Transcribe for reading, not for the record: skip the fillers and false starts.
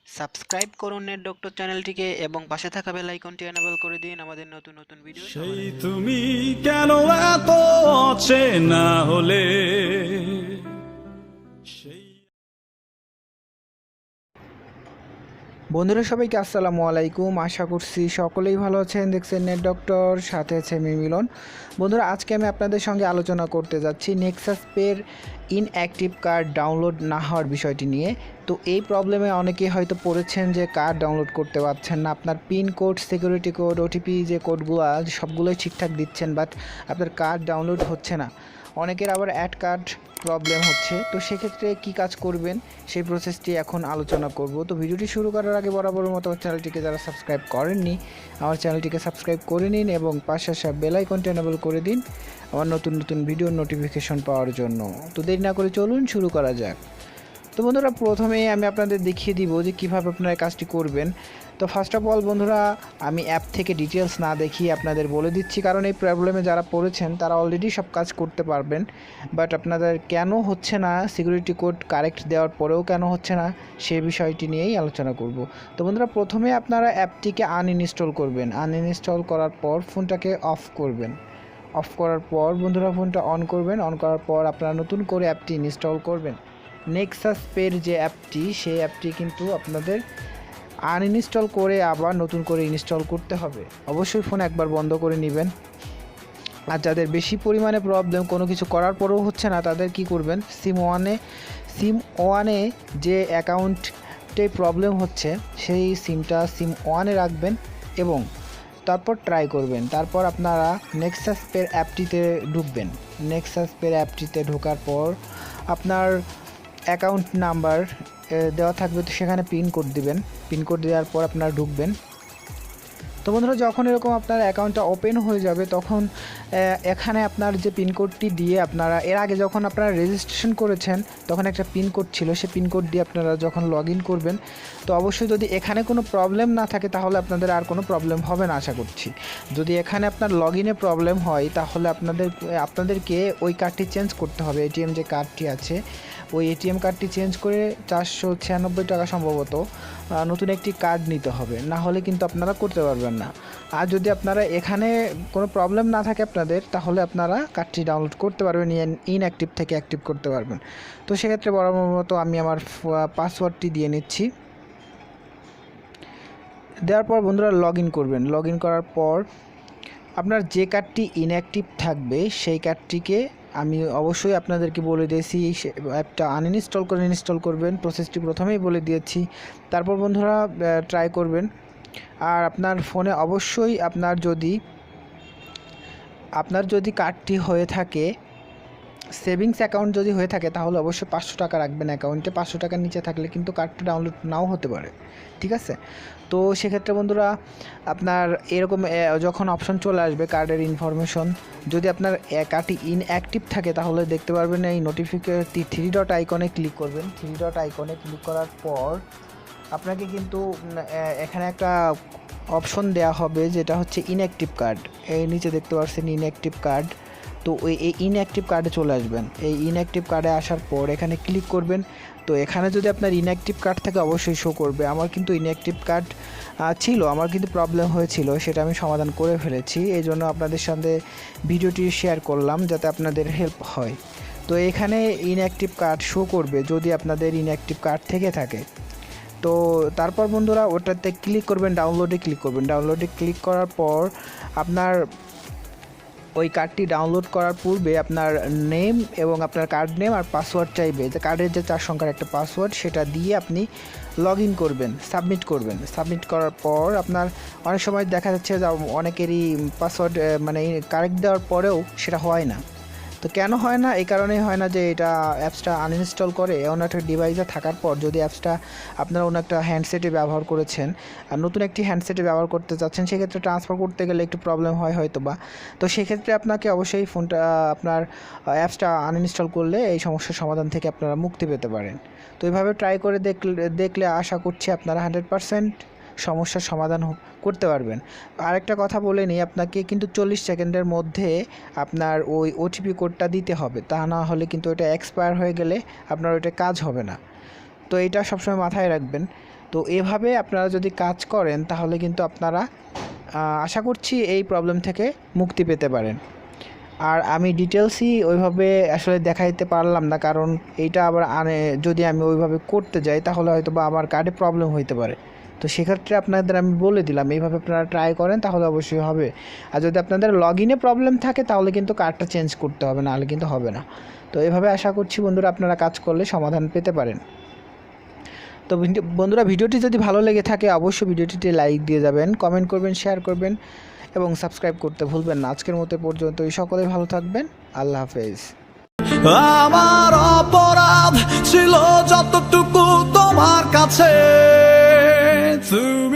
Subscribe করুন net doctor চ্যানেলটিকে এবং পাশে থাকা বেল আইকনটি এনেবল করে দিন আমাদের নতুন নতুন ভিডিও সেই তুমি কেন এত অচেনা হলে বন্ধুরা সবাইকে আসসালামু আলাইকুম। আশা করছি সকলেই ভালো আছেন। দেখছেন নেট ডক্টর, সাথে আছে আমি মিলন। বন্ধুরা আজকে আমি আপনাদের সঙ্গে আলোচনা করতে যাচ্ছি নেক্সাস পের ইনঅ্যাক্টিভ কার্ড ডাউনলোড না হওয়ার বিষয়টি নিয়ে। তো এই প্রবলেমে অনেকেই হয়তো পড়েছেন যে কার্ড ডাউনলোড করতে পারছেন না, আপনার pin code, security code, OTP যে কোডগুলো সবগুলোই ঠিকঠাক দিচ্ছেন, বাট আপনার কার্ড ডাউনলোড হচ্ছে না। অনেকের আবার অ্যাড কার্ড প্রবলেম হচ্ছে। তো সেক্ষেত্রে কী কাজ করবেন সেই প্রসেসটি এখন আলোচনা করব। তো ভিডিওটি শুরু করার আগে বরাবরের মতো আমার চ্যানেলটিকে যারা সাবস্ক্রাইব করেননি আমার চ্যানেলটিকে সাবস্ক্রাইব করে নিন এবং পাশে আসা বেল আইকনটি এনেবল করে দিন আমার নতুন নতুন ভিডিওর নোটিফিকেশন পাওয়ার জন্য। তো দেরি না করে চলুন শুরু করা যাক। তো বন্ধুরা প্রথমে আমি আপনাদের দেখিয়ে দিব যে কীভাবে আপনারা কাজটি করবেন। তো ফার্স্ট অফ অল বন্ধুরা আমি অ্যাপ থেকে ডিটেলস না দেখিয়ে আপনাদের বলে দিচ্ছি, কারণ এই প্রবলেমে যারা পড়েছেন তারা অলরেডি সব কাজ করতে পারবেন, বাট আপনাদের কেন হচ্ছে না, সিকিউরিটি কোড কারেক্ট দেওয়ার পরেও কেন হচ্ছে না সেই বিষয়টি নিয়েই আলোচনা করব। তো বন্ধুরা প্রথমে আপনারা অ্যাপটিকে আনইনস্টল করবেন। আনইনস্টল করার পর ফোনটাকে অফ করবেন। অফ করার পর বন্ধুরা ফোনটা অন করবেন। অন করার পর আপনারা নতুন করে অ্যাপটি ইনস্টল করবেন। নেক্সাস পের যে অ্যাপটি, সেই অ্যাপটি কিন্তু আপনাদের আনইনস্টল করে আবার নতুন করে ইনস্টল করতে হবে। অবশ্যই ফোন একবার বন্ধ করে নেবেন। আর যাদের বেশি পরিমাণে প্রবলেম, কোনো কিছু করার পরেও হচ্ছে না, তাদের কি করবেন, সিম ওয়ানে যে অ্যাকাউন্টে প্রবলেম হচ্ছে সেই সিমটা সিম ওয়ানে রাখবেন এবং তারপর ট্রাই করবেন। তারপর আপনারা নেক্সাস পের অ্যাপটিতে ঢুকবেন। নেক্সাস পের অ্যাপটিতে ঢোকার পর আপনার অ্যাকাউন্ট নাম্বার দেওয়া থাকবে, তো সেখানে পিন কোড দিবেন। পিন কোড দেওয়ার পর আপনারা ঢুকবেন। তো বন্ধুরা যখন এরকম আপনার অ্যাকাউন্টটা ওপেন হয়ে যাবে তখন এখানে আপনার যে পিনকোডটি দিয়ে আপনারা এর আগে যখন আপনারা রেজিস্ট্রেশন করেছেন তখন একটা পিনকোড ছিল, সেই পিনকোড দিয়ে আপনারা যখন লগ ইন করবেন, তো অবশ্যই যদি এখানে কোনো প্রবলেম না থাকে তাহলে আপনাদের আর কোনো প্রবলেম হবে না আশা করছি। যদি এখানে আপনার লগ ইনে প্রবলেম হয় তাহলে আপনাদেরকে ওই কার্ডটি চেঞ্জ করতে হবে। এটিএম যে কার্ডটি আছে ওই এটিএম কার্ডটি চেঞ্জ করে 496 টাকা সম্ভবত নতুন একটি কার্ড নিতে হবে, না হলে কিন্তু আপনারা করতে পারবেন না। আর যদি আপনারা এখানে কোনো প্রবলেম না থাকে আপনাদের, তাহলে আপনারা কার্ডটি ডাউনলোড করতে পারবেন, ইনঅ্যাক্টিভ থেকে অ্যাক্টিভ করতে পারবেন। তো সেক্ষেত্রে বরাবর মতো আমি আমার পাসওয়ার্ডটি দিয়ে নিচ্ছি। দেওয়ার পর বন্ধুরা লগ ইন করবেন। লগ ইন করার পর আপনার যে কার্ডটি ইনঅ্যাক্টিভ থাকবে সেই কার্ডটিকে আমি অবশ্যই আপনাদেরকে বলে দিয়েছি অ্যাপটা আনইনস্টল করে ইনস্টল করবেন। প্রসেসটি প্রথমেই বলে দিয়েছি। তারপর বন্ধুরা ট্রাই করবেন। আর আপনার ফোনে অবশ্যই আপনার যদি কার্ডটি হয়ে থাকে সেভিংস অ্যাকাউন্ট যদি হয়ে থাকে তাহলে অবশ্যই 500 টাকা রাখবেন অ্যাকাউন্টে। 500 টাকার নিচে থাকলে কিন্তু কার্ডটা ডাউনলোড নাও হতে পারে, ঠিক আছে? তো সেক্ষেত্রে বন্ধুরা আপনার এরকম যখন অপশন চলে আসবে কার্ডের ইনফরমেশন, যদি আপনার কার্ডটি ইনঅ্যাক্টিভ থাকে তাহলে দেখতে পারবেন এই নোটিফিকেশন 3 ডট আইকনে ক্লিক করবেন। 3 ডট আইকনে ক্লিক করার পর আপনাকে কিন্তু এখানে একটা অপশন দেওয়া হবে যেটা হচ্ছে ইনঅ্যাক্টিভ কার্ড। এই নিচে দেখতে পাচ্ছেন ইনঅ্যাক্টিভ কার্ড। তো এই ইনঅ্যাক্টিভ কার্ডে চলে আসবেন। এই ইনঅ্যাক্টিভ কার্ডে আসার পর এখানে ক্লিক করবেন। তো এখানে যদি আপনার ইনঅ্যাক্টিভ কার্ড থাকে অবশ্যই শো করবে। আমার কিন্তু ইনঅ্যাক্টিভ কার্ড ছিল, আমার কিন্তু প্রবলেম হয়েছিল, সেটা আমি সমাধান করে ফেলেছি। এই জন্য আপনাদের সাথে ভিডিওটি শেয়ার করলাম যাতে আপনাদের হেল্প হয়। তো এখানে ইনঅ্যাক্টিভ কার্ড শো করবে যদি আপনাদের ইনঅ্যাক্টিভ কার্ড থেকে থাকে। তো তারপর বন্ধুরা ওটাতে ক্লিক করবেন, ডাউনলোডে ক্লিক করবেন। ডাউনলোডে ক্লিক করার পর আপনার ওই কার্ডটি ডাউনলোড করার পূর্বে আপনার নেম এবং আপনার কার্ড নেম আর পাসওয়ার্ড চাইবে, যে কার্ডের যে 4 সংখ্যার একটা পাসওয়ার্ড, সেটা দিয়ে আপনি লগ ইন করবেন, সাবমিট করবেন। সাবমিট করার পর আপনার অনেক সময় দেখা যাচ্ছে যে অনেকেরই পাসওয়ার্ড মানে কারেক্ট দেওয়ার পরেও সেটা হয় না। তো কেন হয় না? এই কারণেই হয় না যে এটা অ্যাপসটা আনইনস্টল করে অন্য একটা ডিভাইসে থাকার পর, যদি অ্যাপসটা আপনারা অন্য একটা হ্যান্ডসেটে ব্যবহার করেছেন আর নতুন একটি হ্যান্ডসেটে ব্যবহার করতে চাচ্ছেন, সেক্ষেত্রে ট্রান্সফার করতে গেলে একটু প্রবলেম হয় হয়তো বা। তো সেক্ষেত্রে আপনাকে অবশ্যই ফোনটা আপনার অ্যাপসটা আনইনস্টল করলে এই সমস্যার সমাধান থেকে আপনারা মুক্তি পেতে পারেন। তো এইভাবে ট্রাই করে দেখলে আশা করছি আপনারা 100% সমস্যার সমাধান করতে পারবেন। আরেকটা কথা বলে নিই, আপনাকে কিন্তু 40 সেকেন্ডের মধ্যে আপনার ওই ওটিপি কোডটা দিতে হবে, তা না হলে কিন্তু ওটা এক্সপায়ার হয়ে গেলে আপনার ওইটা কাজ হবে না। তো এটা সবসময় মাথায় রাখবেন। তো এভাবে আপনারা যদি কাজ করেন তাহলে কিন্তু আপনারা আশা করছি এই প্রবলেম থেকে মুক্তি পেতে পারেন। আর আমি ডিটেলসই ওইভাবে আসলে দেখাইতে পারলাম না, কারণ এইটা আবার যদি আমি ওইভাবে করতে যাই তাহলে হয়তো বা আমার কার্ডে প্রবলেম হইতে পারে। তো সেক্ষেত্রে আপনাদের আমি বলে দিলাম এইভাবে আপনারা ট্রাই করেন তাহলে অবশ্যই হবে। আর যদি আপনাদের লগ ইনে প্রবলেম থাকে তাহলে কিন্তু কার্ডটা চেঞ্জ করতে হবে, নাহলে কিন্তু হবে না। তো এভাবে আশা করছি বন্ধুরা আপনারা কাজ করলে সমাধান পেতে পারেন। তো বন্ধুরা, ভিডিওটি যদি ভালো লেগে থাকে অবশ্যই ভিডিওটিতে লাইক দিয়ে যাবেন, কমেন্ট করবেন, শেয়ার করবেন এবং সাবস্ক্রাইব করতে ভুলবেন না। আজকের মতো পর্যন্তই, সকলেই ভালো থাকবেন। আল্লাহ হাফেজ। আমার অপরাধ ছিল যতটুকু তোমার কাছে, তুমি